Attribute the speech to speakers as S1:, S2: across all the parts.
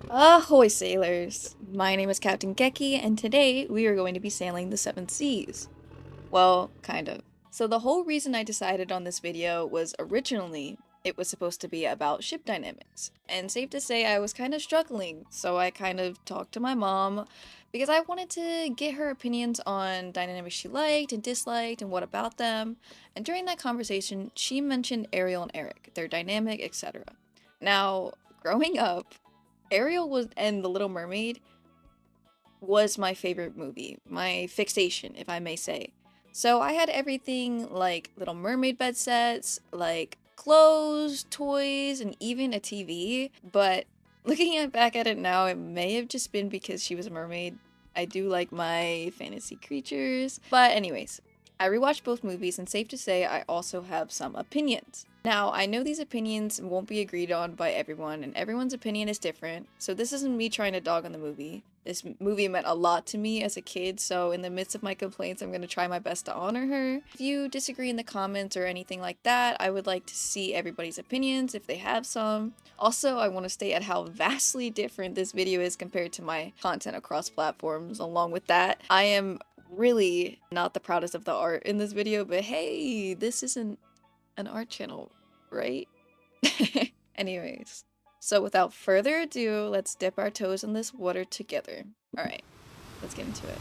S1: Ahoy, sailors! My name is Captain Geki, and today we are going to be sailing the seven seas. Well, kind of. So the whole reason I decided on this video was originally it was supposed to be about ship dynamics. And safe to say I was kind of struggling, so I kind of talked to my mom because I wanted to get her opinions on dynamics she liked and disliked and what about them. And during that conversation, she mentioned Ariel and Eric, their dynamic, etc. Now, growing up, Ariel was and the Little Mermaid was my favorite movie, my fixation, if I may say. So I had everything like Little Mermaid bed sets, like clothes, toys, and even a TV. But back at it now, it may have just been because she was a mermaid. I do like my fantasy creatures. But anyways, I rewatched both movies, and safe to say I also have some opinions. Now, I know these opinions won't be agreed on by everyone, and everyone's opinion is different, so this isn't me trying to dog on the movie. This movie meant a lot to me as a kid, so in the midst of my complaints, I'm going to try my best to honor her. If you disagree in the comments or anything like that, I would like to see everybody's opinions if they have some. Also, I want to state at how vastly different this video is compared to my content across platforms. Along with that, I am really not the proudest of the art in this video, but hey, this isn't an art channel, right? Anyways, so without further ado, let's dip our toes in this water together. Alright, let's get into it.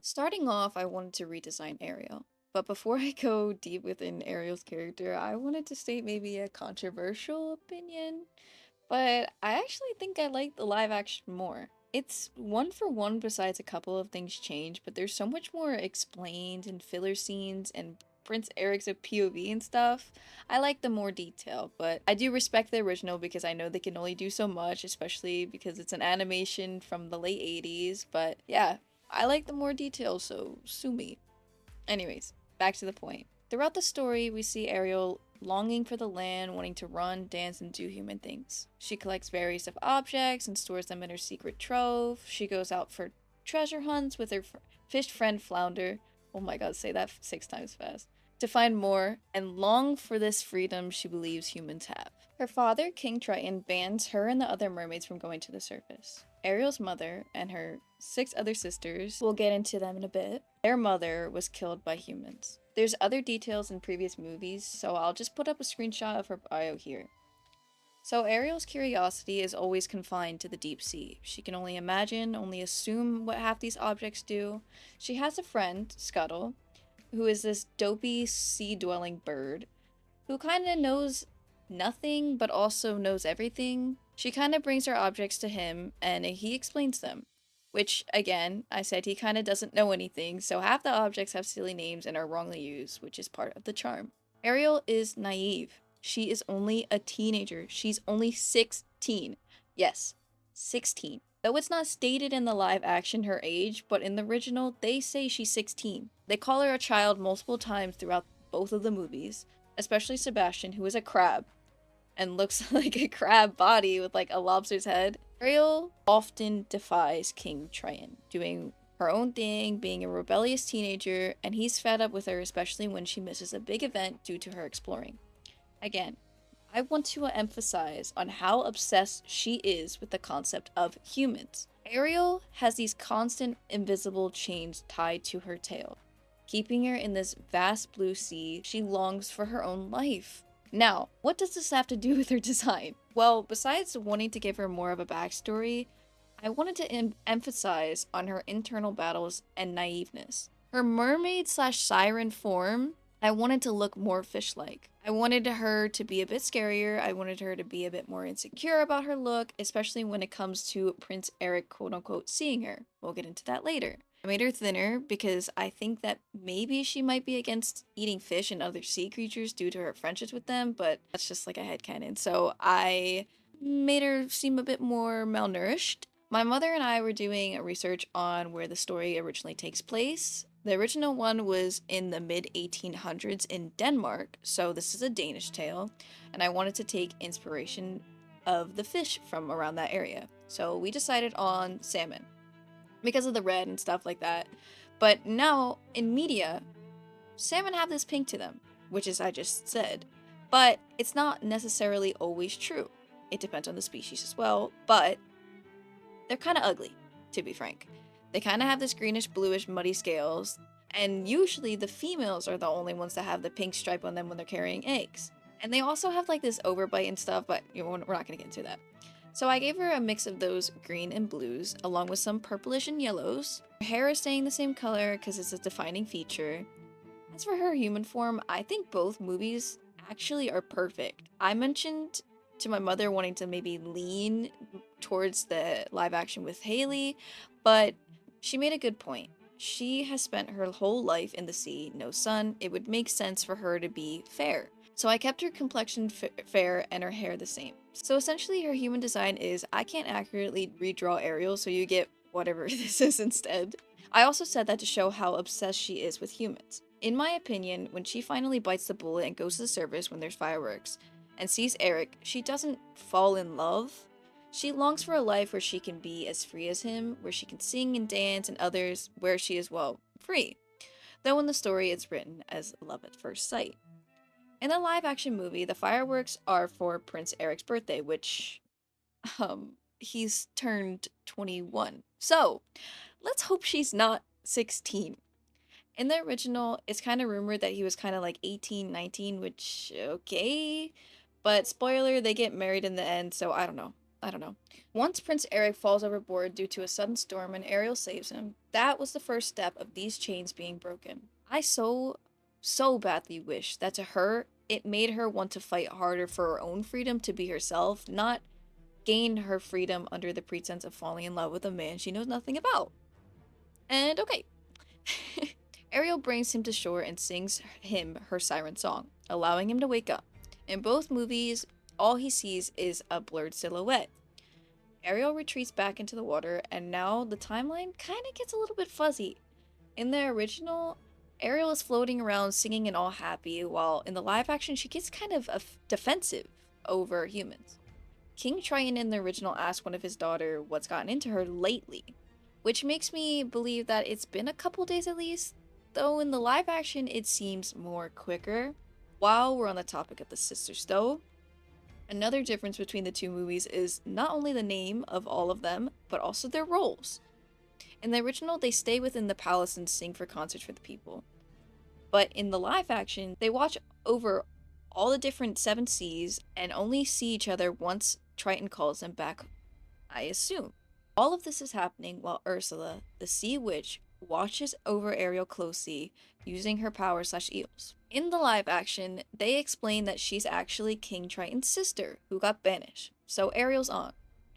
S1: Starting off, I wanted to redesign Ariel. But before I go deep within Ariel's character, I wanted to state maybe a controversial opinion. But I actually think I like the live action more. It's one for one besides a couple of things change, but there's so much more explained and filler scenes and Prince Eric's a POV and stuff. I like the more detail, but I do respect the original because I know they can only do so much, especially because it's an animation from the late 80s. But yeah, I like the more detail, so sue me. Anyways, back to the point. Throughout the story, we see Ariel longing for the land, wanting to run, dance, and do human things. She collects various of objects and stores them in her secret trove. She goes out for treasure hunts with her fish friend Flounder. Oh my god, say that 6 times fast. To find more, and long for this freedom she believes humans have. Her father, King Triton, bans her and the other mermaids from going to the surface. Ariel's mother and her 6 other sisters, we'll get into them in a bit, their mother was killed by humans. There's other details in previous movies, so I'll just put up a screenshot of her bio here. So Ariel's curiosity is always confined to the deep sea. She can only imagine, only assume what half these objects do. She has a friend, Scuttle, who is this dopey sea-dwelling bird, who kind of knows nothing but also knows everything. She kind of brings her objects to him and he explains them. Which, again, I said he kind of doesn't know anything, so half the objects have silly names and are wrongly used, which is part of the charm. Ariel is naive. She is only a teenager. She's only 16. Yes, 16. Though it's not stated in the live action her age, but in the original, they say she's 16. They call her a child multiple times throughout both of the movies, especially Sebastian, who is a crab and looks like a crab body with like a lobster's head. Ariel often defies King Triton, doing her own thing, being a rebellious teenager, and he's fed up with her, especially when she misses a big event due to her exploring. Again, I want to emphasize on how obsessed she is with the concept of humans. Ariel has these constant invisible chains tied to her tail, keeping her in this vast blue sea. She longs for her own life. Now, what does this have to do with her design? Well, besides wanting to give her more of a backstory, I wanted to emphasize on her internal battles and naiveness. Her mermaid slash siren form, I wanted to look more fish-like. I wanted her to be a bit scarier, I wanted her to be a bit more insecure about her look, especially when it comes to Prince Eric quote-unquote seeing her. We'll get into that later. I made her thinner because I think that maybe she might be against eating fish and other sea creatures due to her friendships with them, but that's just like a headcanon. So I made her seem a bit more malnourished. My mother and I were doing a research on where the story originally takes place. The original one was in the mid 1800s in Denmark, so this is a Danish tale, and I wanted to take inspiration of the fish from around that area. So we decided on salmon because of the red and stuff like that. But now, in media, salmon have this pink to them, which is I just said. But it's not necessarily always true. It depends on the species as well, but they're kind of ugly, to be frank. They kind of have this greenish, bluish, muddy scales, and usually the females are the only ones that have the pink stripe on them when they're carrying eggs. And they also have like this overbite and stuff, but we're not gonna get into that. So I gave her a mix of those green and blues, along with some purplish and yellows. Her hair is staying the same color because it's a defining feature. As for her human form, I think both movies actually are perfect. I mentioned to my mother wanting to maybe lean towards the live action with Haley, but she made a good point. She has spent her whole life in the sea, no sun. It would make sense for her to be fair. So I kept her complexion fair and her hair the same. So essentially, her human design is I can't accurately redraw Ariel, so you get whatever this is instead. I also said that to show how obsessed she is with humans. In my opinion, when she finally bites the bullet and goes to the surface when there's fireworks and sees Eric, she doesn't fall in love. She longs for a life where she can be as free as him, where she can sing and dance, and others where she is, well, free. Though in the story it's written as love at first sight. In the live action movie, the fireworks are for Prince Eric's birthday, which, he's turned 21. So, let's hope she's not 16. In the original, it's kind of rumored that he was kind of like 18, 19, which, okay. But spoiler, they get married in the end, so I don't know. I don't know. Once Prince Eric falls overboard due to a sudden storm and Ariel saves him, that was the first step of these chains being broken. I so badly wish that to her, it made her want to fight harder for her own freedom to be herself, not gain her freedom under the pretense of falling in love with a man she knows nothing about. And okay. Ariel brings him to shore and sings him her siren song, allowing him to wake up. In both movies, all he sees is a blurred silhouette. Ariel retreats back into the water, and now the timeline kind of gets a little bit fuzzy. In the original, Ariel is floating around singing and all happy, while in the live action, she gets kind of defensive over humans. King Triton in the original asked one of his daughter what's gotten into her lately, which makes me believe that it's been a couple days at least, though in the live action it seems more quicker. While we're on the topic of the sisters though, another difference between the two movies is not only the name of all of them, but also their roles. In the original, they stay within the palace and sing for concerts for the people. But in the live action, they watch over all the different seven seas and only see each other once Triton calls them back, I assume. All of this is happening while Ursula, the sea witch, watches over Ariel closely, using her power/eels. In the live action, they explain that she's actually King Triton's sister, who got banished, so Ariel's on.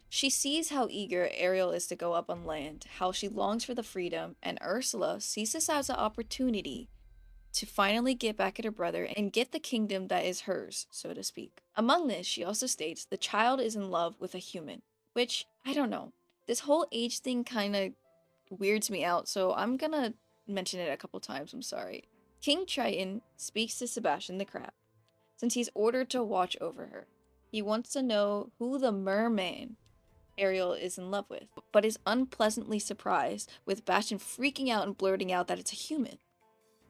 S1: She sees how eager Ariel is to go up on land, how she longs for the freedom, and Ursula sees this as an opportunity to finally get back at her brother and get the kingdom that is hers, so to speak. Among this, she also states the child is in love with a human, which, I don't know. This whole age thing kind of weirds me out, so I'm gonna mention it a couple times, I'm sorry. King Triton speaks to Sebastian the crab, since he's ordered to watch over her. He wants to know who the merman Ariel is in love with, but is unpleasantly surprised with Bastion freaking out and blurting out that it's a human.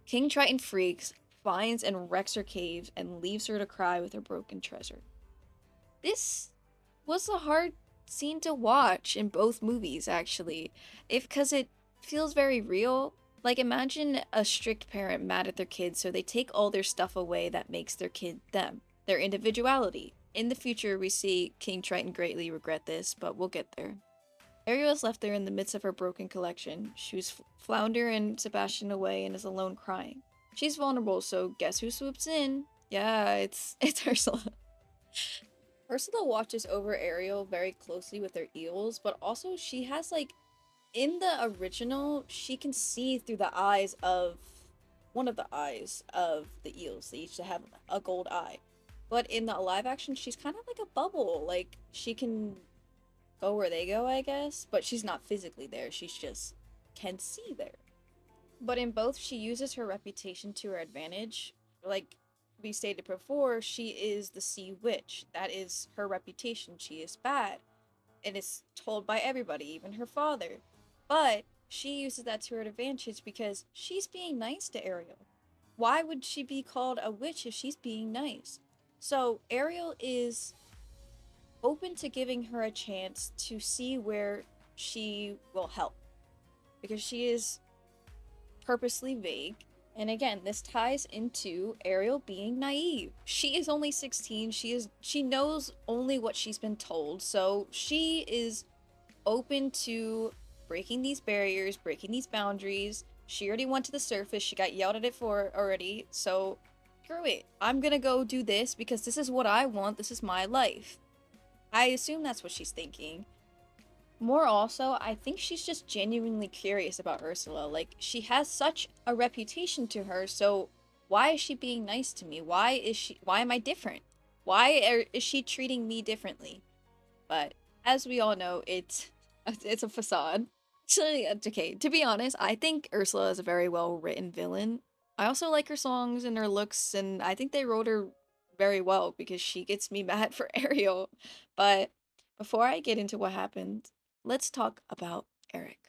S1: King Triton freaks, finds and wrecks her cave, and leaves her to cry with her broken treasure. This was a hard scene to watch in both movies, actually, because it feels very real. Like, imagine a strict parent mad at their kids, so they take all their stuff away that makes their kid them, their individuality. In the future, we see King Triton greatly regret this, but we'll get there. Ariel is left there in the midst of her broken collection. Shoos Flounder and Sebastian away and is alone crying. She's vulnerable, so guess who swoops in? Yeah, it's Ursula. Ursula watches over Ariel very closely with her eels, but also she has like, in the original, she can see through the eyes of one of the eyes of the eels. They each have a gold eye. But in the live action, she's kind of like a bubble. Like, she can go where they go, I guess, but she's not physically there. She's just can see there. But in both, she uses her reputation to her advantage. Like we stated before, she is the sea witch. That is her reputation. She is bad. And it's told by everybody, even her father. But she uses that to her advantage because she's being nice to Ariel. Why would she be called a witch if she's being nice? So Ariel is open to giving her a chance to see where she will help because she is purposely vague. And again, this ties into Ariel being naive. She is only 16. She knows only what she's been told. So she is open to breaking these barriers, breaking these boundaries. She already went to the surface. She got yelled at it for already. So screw it. I'm gonna go do this because this is what I want. This is my life. I assume that's what she's thinking. More also, I think she's just genuinely curious about Ursula. Like, she has such a reputation to her, so why is she being nice to me? Why am I different? Is she treating me differently? But as we all know, it's a facade. Actually, okay, to be honest, I think Ursula is a very well written villain. I also like her songs and her looks, and I think they wrote her very well because she gets me mad for Ariel. But before I get into what happened, let's talk about Eric.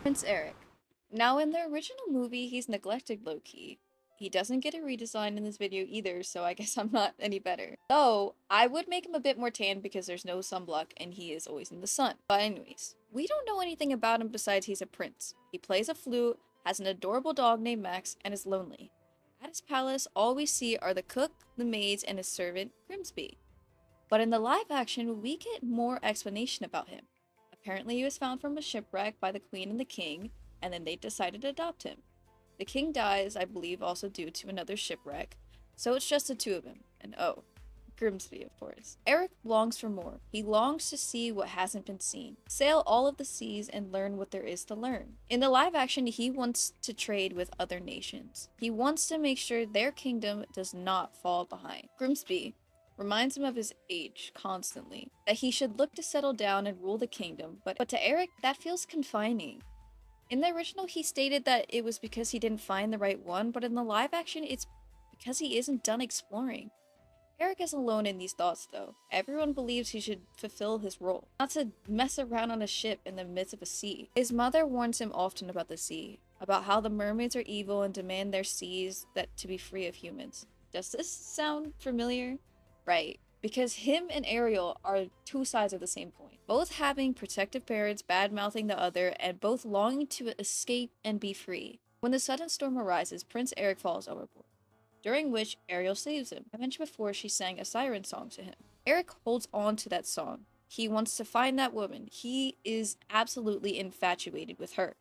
S1: Prince Eric. Now, in the original movie, he's neglected low key. He doesn't get a redesign in this video either, so I guess I'm not any better. Though, I would make him a bit more tan because there's no sunblock and he is always in the sun. But anyways, we don't know anything about him besides he's a prince. He plays a flute, has an adorable dog named Max, and is lonely. At his palace, all we see are the cook, the maids, and his servant, Grimsby. But in the live action, we get more explanation about him. Apparently, he was found from a shipwreck by the queen and the king, and then they decided to adopt him. The king dies, I believe, also due to another shipwreck, so it's just the two of him. And oh, Grimsby, of course. Eric longs for more. He longs to see what hasn't been seen, sail all of the seas, and learn what there is to learn. In the live action, he wants to trade with other nations. He wants to make sure their kingdom does not fall behind. Grimsby reminds him of his age constantly, that he should look to settle down and rule the kingdom, but to Eric, that feels confining. In the original, he stated that it was because he didn't find the right one, but in the live action, it's because he isn't done exploring. Eric is alone in these thoughts, though. Everyone believes he should fulfill his role, not to mess around on a ship in the midst of a sea. His mother warns him often about the sea, about how the mermaids are evil and demand their seas that to be free of humans. Does this sound familiar? Right, because him and Ariel are two sides of the same coin, both having protective parents bad-mouthing the other and both longing to escape and be free. When the sudden storm arises, Prince Eric falls overboard, during which Ariel saves him. I mentioned before she sang a siren song to him. Eric holds on to that song. He wants to find that woman. He is absolutely infatuated with her.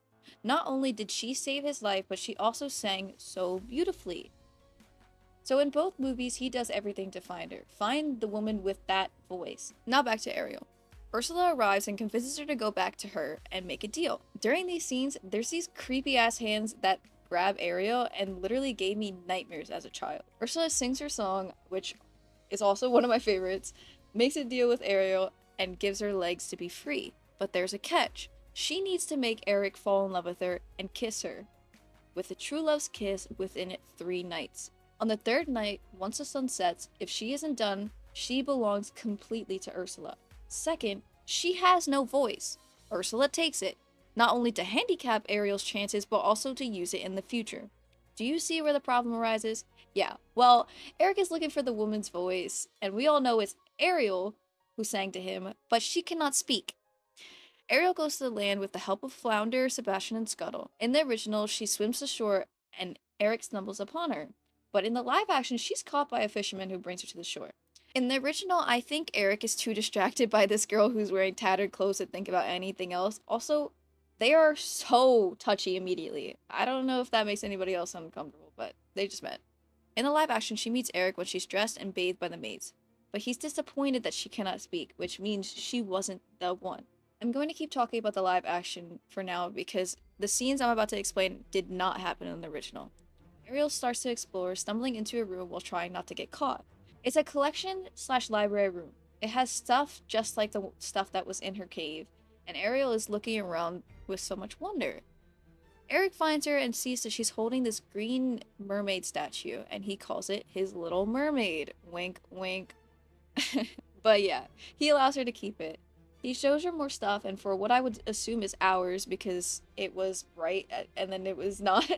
S1: Not only did she save his life, but she also sang so beautifully. So in both movies, he does everything to find her. Find the woman with that voice. Now back to Ariel. Ursula arrives and convinces her to go back to her and make a deal. During these scenes, there's these creepy ass hands that grab Ariel and literally gave me nightmares as a child. Ursula sings her song, which is also one of my favorites, makes a deal with Ariel, and gives her legs to be free. But there's a catch. She needs to make Eric fall in love with her and kiss her, with a true love's kiss within 3 nights. On the 3rd night, once the sun sets, if she isn't done, she belongs completely to Ursula. Second, she has no voice. Ursula takes it, not only to handicap Ariel's chances, but also to use it in the future. Do you see where the problem arises? Yeah, well, Eric is looking for the woman's voice, and we all know it's Ariel who sang to him, but she cannot speak. Ariel goes to the land with the help of Flounder, Sebastian, and Scuttle. In the original, she swims ashore and Eric stumbles upon her. But in the live action, she's caught by a fisherman who brings her to the shore. In the original, I think Eric is too distracted by this girl who's wearing tattered clothes to think about anything else. Also, they are so touchy immediately. I don't know if that makes anybody else uncomfortable, but they just met. In the live action, she meets Eric when she's dressed and bathed by the maids. But he's disappointed that she cannot speak, which means she wasn't the one. I'm going to keep talking about the live action for now because the scenes I'm about to explain did not happen in the original. Ariel starts to explore, stumbling into a room while trying not to get caught. It's a collection/library room. It has stuff just like the stuff that was in her cave, and Ariel is looking around with so much wonder. Eric finds her and sees that she's holding this green mermaid statue, and he calls it his Little Mermaid. Wink, wink. But yeah, he allows her to keep it. He shows her more stuff, and for what I would assume is hours because it was bright and then it was not.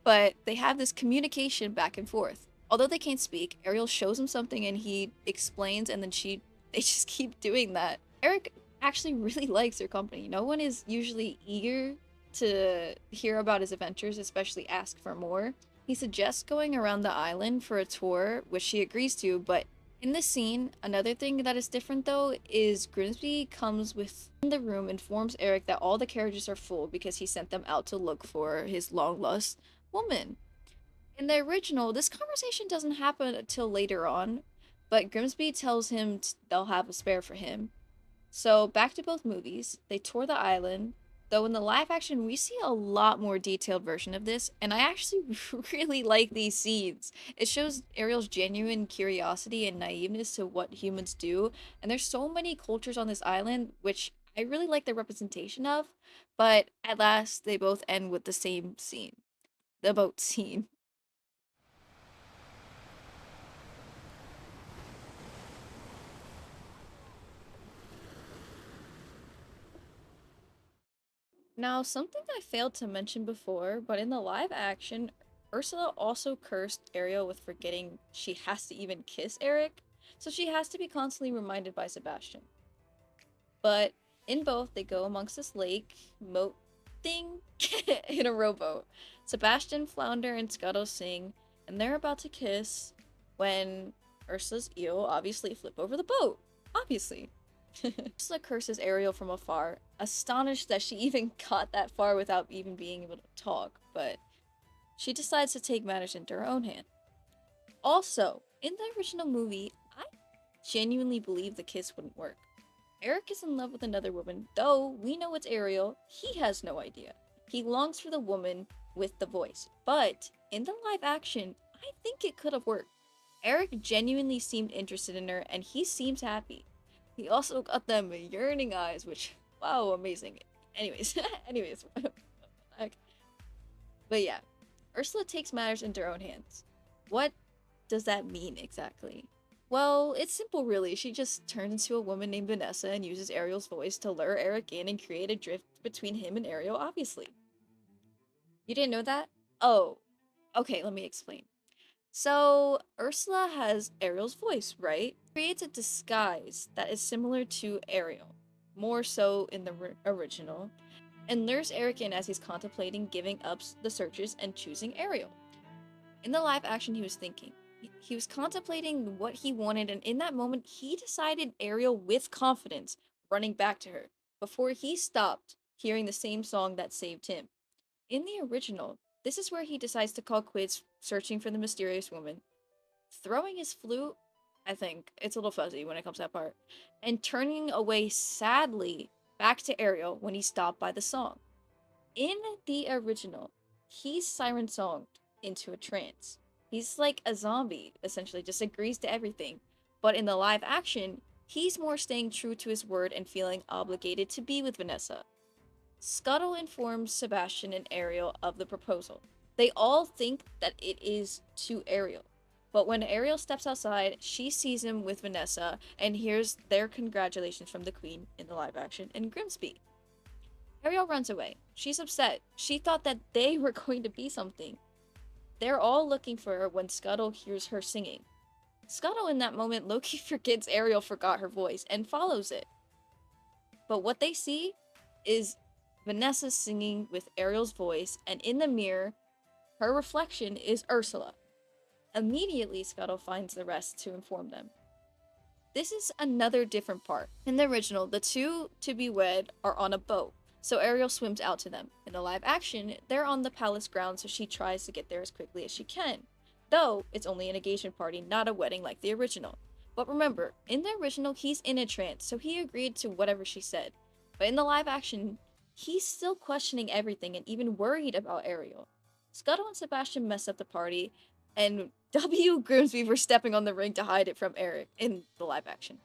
S1: But they have this communication back and forth. Although they can't speak, Ariel shows him something and he explains, and then they just keep doing that. Eric actually really likes her company. No one is usually eager to hear about his adventures, especially ask for more. He suggests going around the island for a tour, which she agrees to, but in this scene, another thing that is different though is Grimsby comes within the room, informs Eric that all the carriages are full because he sent them out to look for his long lost woman. In the original, this conversation doesn't happen until later on, but Grimsby tells him they'll have a spare for him. So, back to both movies, they tour the island, though in the live action, we see a lot more detailed version of this, and I actually really like these scenes. It shows Ariel's genuine curiosity and naiveness to what humans do, and there's so many cultures on this island, which I really like the representation of, but at last, they both end with the same scene, the boat scene. Now, something I failed to mention before, but in the live action, Ursula also cursed Ariel with forgetting she has to even kiss Eric, so she has to be constantly reminded by Sebastian. But in both, they go amongst this lake, moat thing, in a rowboat. Sebastian, Flounder, and Scuttle sing, and they're about to kiss when Ursula's eel obviously flip over the boat. Obviously. Ursula curses Ariel from afar, astonished that she even got that far without even being able to talk, but she decides to take matters into her own hand. Also, in the original movie, I genuinely believe the kiss wouldn't work. Eric is in love with another woman, though we know it's Ariel, he has no idea. He longs for the woman with the voice, but in the live action, I think it could have worked. Eric genuinely seemed interested in her, and he seems happy. He also got them yearning eyes, which, wow, amazing. Anyways, anyways. But yeah, Ursula takes matters into her own hands. What does that mean exactly? Well, it's simple really. She just turns into a woman named Vanessa and uses Ariel's voice to lure Eric in and create a drift between him and Ariel, obviously. You didn't know that? Oh, okay, let me explain. So, Ursula has Ariel's voice, right? Creates a disguise that is similar to Ariel, more so in the original, and lures Eric in as he's contemplating giving up the searches and choosing Ariel. In the live action, he was thinking. He was contemplating what he wanted, and in that moment, he decided Ariel with confidence, running back to her, before he stopped hearing the same song that saved him. In the original, this is where he decides to call quits searching for the mysterious woman, throwing his flute, I think, it's a little fuzzy when it comes to that part, and turning away sadly back to Ariel when he stopped by the song. In the original, he's siren songed into a trance. He's like a zombie, essentially, just agrees to everything. But in the live action, he's more staying true to his word and feeling obligated to be with Vanessa. Scuttle informs Sebastian and Ariel of the proposal. They all think that it is to Ariel. But when Ariel steps outside, she sees him with Vanessa and hears their congratulations from the Queen in the live action and Grimsby. Ariel runs away. She's upset. She thought that they were going to be something. They're all looking for her when Scuttle hears her singing. Scuttle in that moment low-key forgets Ariel forgot her voice and follows it. But what they see is Vanessa singing with Ariel's voice, and in the mirror, her reflection is Ursula. Immediately, Scuttle finds the rest to inform them. This is another different part. In the original, the two to be wed are on a boat, so Ariel swims out to them. In the live action, they're on the palace grounds, so she tries to get there as quickly as she can. Though, it's only an engagement party, not a wedding like the original. But remember, in the original, he's in a trance, so he agreed to whatever she said. But in the live action, he's still questioning everything and even worried about Ariel. Scuttle and Sebastian mess up the party, and W. Grimsby for stepping on the ring to hide it from Eric in the live action.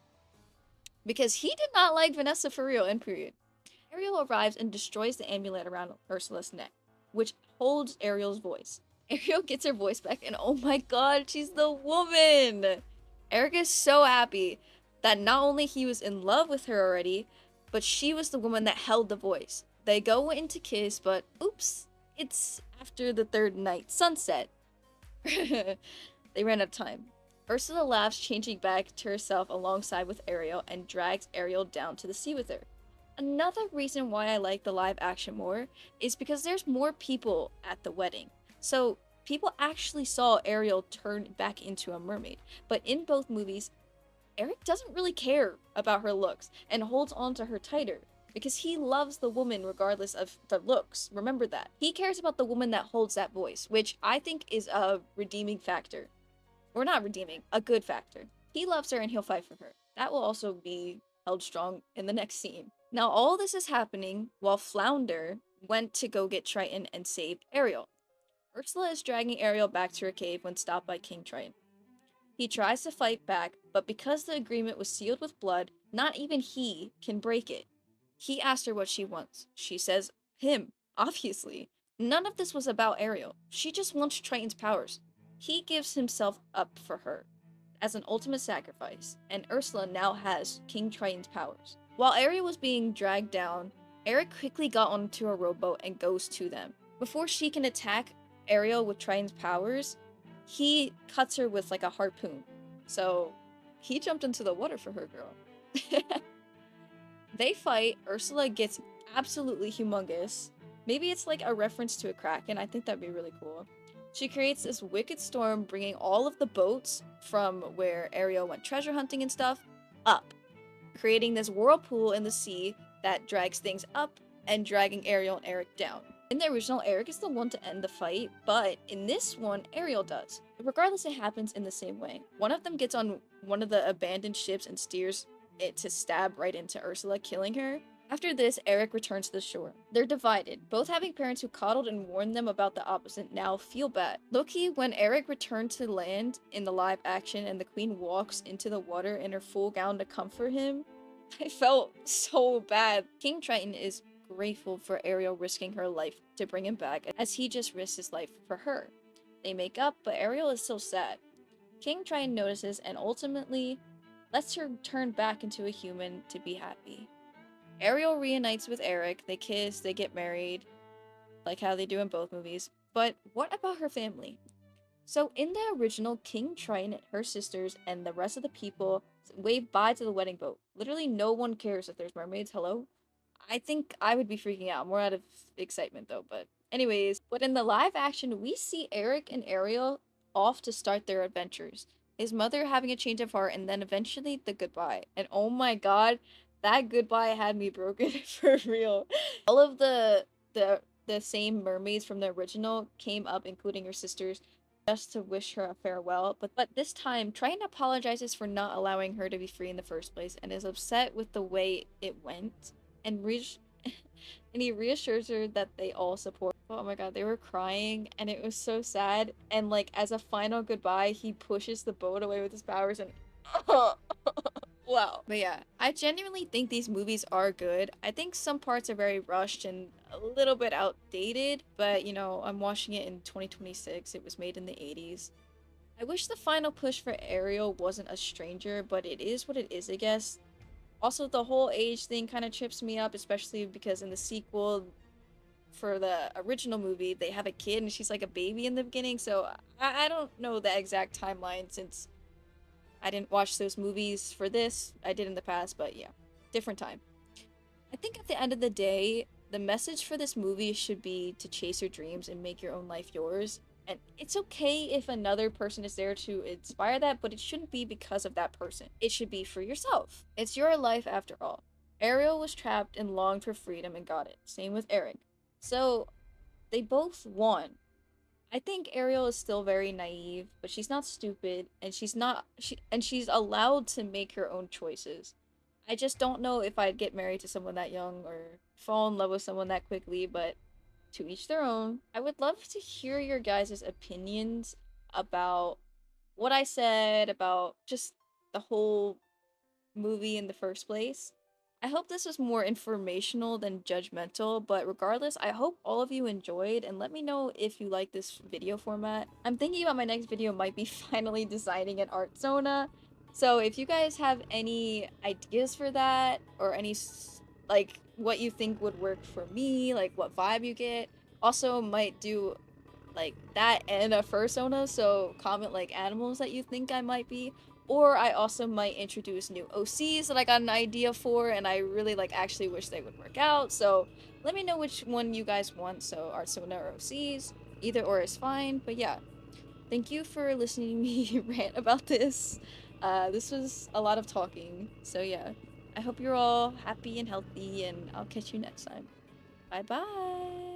S1: Because he did not like Vanessa for real, end period. Ariel arrives and destroys the amulet around Ursula's neck, which holds Ariel's voice. Ariel gets her voice back, and oh my god, she's the woman! Eric is so happy. that not only he was in love with her already, but she was the woman that held the voice. They go in to kiss, but oops, it's after the third night, sunset. They ran out of time. Ursula laughs, changing back to herself alongside with Ariel, and drags Ariel down to the sea with her. Another reason why I like the live action more is because there's more people at the wedding. So people actually saw Ariel turn back into a mermaid. But in both movies, Eric doesn't really care about her looks and holds on to her tighter because he loves the woman regardless of the looks. Remember that. He cares about the woman that holds that voice, which I think is a redeeming factor. Or not redeeming, a good factor. He loves her and he'll fight for her. That will also be held strong in the next scene. Now, all this is happening while Flounder went to go get Triton and save Ariel. Ursula is dragging Ariel back to her cave when stopped by King Triton. He tries to fight back, but because the agreement was sealed with blood, not even he can break it. He asks her what she wants. She says, him, obviously. None of this was about Ariel. She just wants Triton's powers. He gives himself up for her as an ultimate sacrifice, and Ursula now has King Triton's powers. While Ariel was being dragged down, Eric quickly got onto a rowboat and goes to them. Before she can attack Ariel with Triton's powers, he cuts her with like a harpoon. So he jumped into the water for her, girl. They fight. Ursula gets absolutely humongous. Maybe it's like a reference to a kraken. I think that'd be really cool. She creates this wicked storm, bringing all of the boats from where Ariel went treasure hunting and stuff up, creating this whirlpool in the sea that drags things up and dragging Ariel and Eric down. In the original, Eric is the one to end the fight, but in this one, Ariel does. Regardless, it happens in the same way. One of them gets on one of the abandoned ships and steers it to stab right into Ursula, killing her. After this, Eric returns to the shore. They're divided, both having parents who coddled and warned them about the opposite now feel bad. Low-key, when Eric returned to land in the live action and the queen walks into the water in her full gown to comfort him, I felt so bad. King Triton is grateful for Ariel risking her life to bring him back, as he just risked his life for her. They make up, but Ariel is still sad. King Triton notices and ultimately lets her turn back into a human to be happy. Ariel reunites with Eric, they kiss, they get married, like how they do in both movies. But what about her family? So in the original, King Triton, her sisters, and the rest of the people wave bye to the wedding boat. Literally no one cares if there's mermaids, hello? I think I would be freaking out, more out of excitement though, but anyways. But in the live action, we see Eric and Ariel off to start their adventures. His mother having a change of heart, and then eventually the goodbye. And oh my god, that goodbye had me broken for real. All of the same mermaids from the original came up, including her sisters, just to wish her a farewell. But this time, Triton apologizes for not allowing her to be free in the first place and is upset with the way it went. And and he reassures her that they all support. Oh my god, they were crying and it was so sad. And like as a final goodbye, he pushes the boat away with his powers and wow. But yeah, I genuinely think these movies are good. I think some parts are very rushed and a little bit outdated, but you know, I'm watching it in 2026. It was made in the 80s. I wish the final push for Ariel wasn't a stranger, but it is what it is, I guess. Also, the whole age thing kind of trips me up, especially because in the sequel, for the original movie, they have a kid and she's like a baby in the beginning, so I don't know the exact timeline since I didn't watch those movies for this. I did in the past, but yeah, different time. I think at the end of the day, the message for this movie should be to chase your dreams and make your own life yours. And it's okay if another person is there to inspire that, but it shouldn't be because of that person. It should be for yourself. It's your life after all. Ariel was trapped and longed for freedom and got it. Same with Eric. So they both won. I think Ariel is still very naive, but she's not stupid, and she's allowed to make her own choices. I just don't know if I'd get married to someone that young or fall in love with someone that quickly, but to each their own. I would love to hear your guys' opinions about what I said, about just the whole movie in the first place. I hope this was more informational than judgmental, but regardless, I hope all of you enjoyed and let me know if you like this video format. I'm thinking about my next video might be finally designing an art zona, So if you guys have any ideas for that or any like what you think would work for me, like what vibe you get, also might do like that and a fursona, so comment like animals that you think I might be. Or I also might introduce new OCs that I got an idea for and I really like actually wish they would work out. So let me know which one you guys want. So Artsona or OCs, either or is fine. But yeah, thank you for listening to me rant about this. This was a lot of talking. So yeah, I hope you're all happy and healthy and I'll catch you next time. Bye bye.